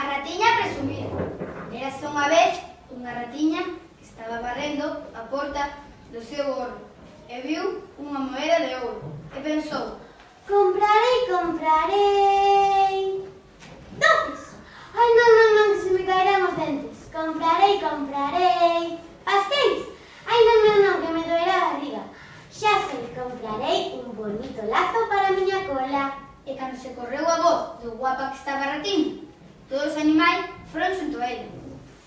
A ratiña presumida. Érase unha vez unha ratiña que estaba barrendo a porta do seu horno e viu unha moeda de ouro e pensou: comprarei doces. Ai, non, que se me caerán os dentes. Comprarei pastéis. Ai, non, que me doerá a barriga. Xa sei, comprarei un bonito lazo para a miña cola. E cando se correu a voz do guapa que estaba a ratiña, todos os animais foron xunto a ela.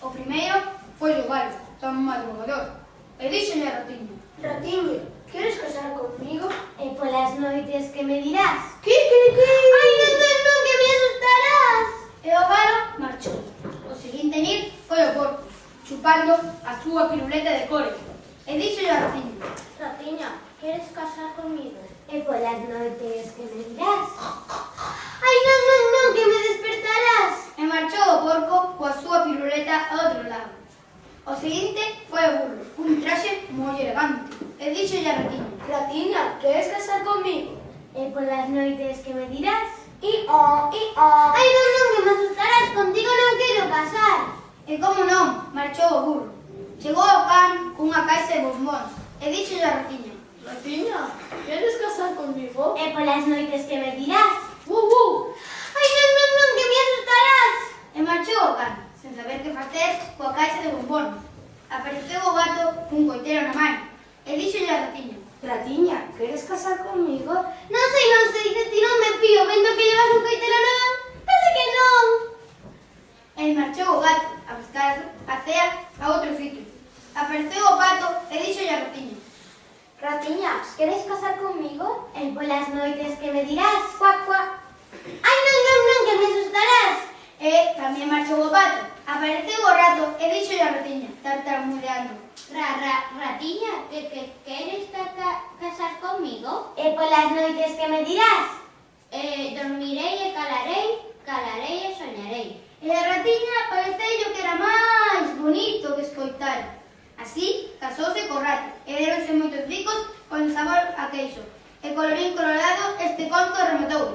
O primeiro foi o galo, tan madrugador, e díxolle a ratiña: Ratiña, queres casar comigo? E polas noites que me dirás? Que? Ai, non, que me asustarás. E o galo marchou. O seguinte en ir foi o porco, chupando a súa piruleta de cores, e díxolle a ratiña: Ratiña, queres casar comigo? E polas noites que me dirás? Ai, non, que me despertarás. E marchou o porco coa súa piruleta ao outro lado. O seguinte foi o burro, cun traxe moi elegante, e díxolle a ratiña: Ratiña, queres casar comigo? E polas noites que me dirás? Ai, Ai, non, que me asustarás. Contigo non quero casar. E como non, marchou o burro. Chegou ao can cunha caixa de bombóns e díxolle a ratiña: Ratiña, queres casar comigo? E polas noites que me dirás? Ai, non, que me asustarás. E marchou o can, sen saber que facer coa caixa de bombóns. Apareceu o gato cun coitero na man e díxolle a ratiña: Ratiña, queres casar comigo? Non sei, de ti non me fío. Vendo que llevas un coitelo na man, case que non. E marchou o gato a buscar a cea a outro sitio. Apareceu o pato e díxolle a ratiña: Ratiña, queres casar comigo? E polas noites que me dirás? Ai, non, que me asustarás. E tamén marchou o pato. Apareceu o rato e díxolle a ratiña, tartamudeando: Ratiña, que queres casar comigo? E polas noites que me dirás? Dormirei e calarei e soñarei. E a ratiña pareceulle que era máis bonito que escoitara. Así, casouse co rato e deronse moitos bicos con sabor a queixo. E colorín colorado, este conto rematou.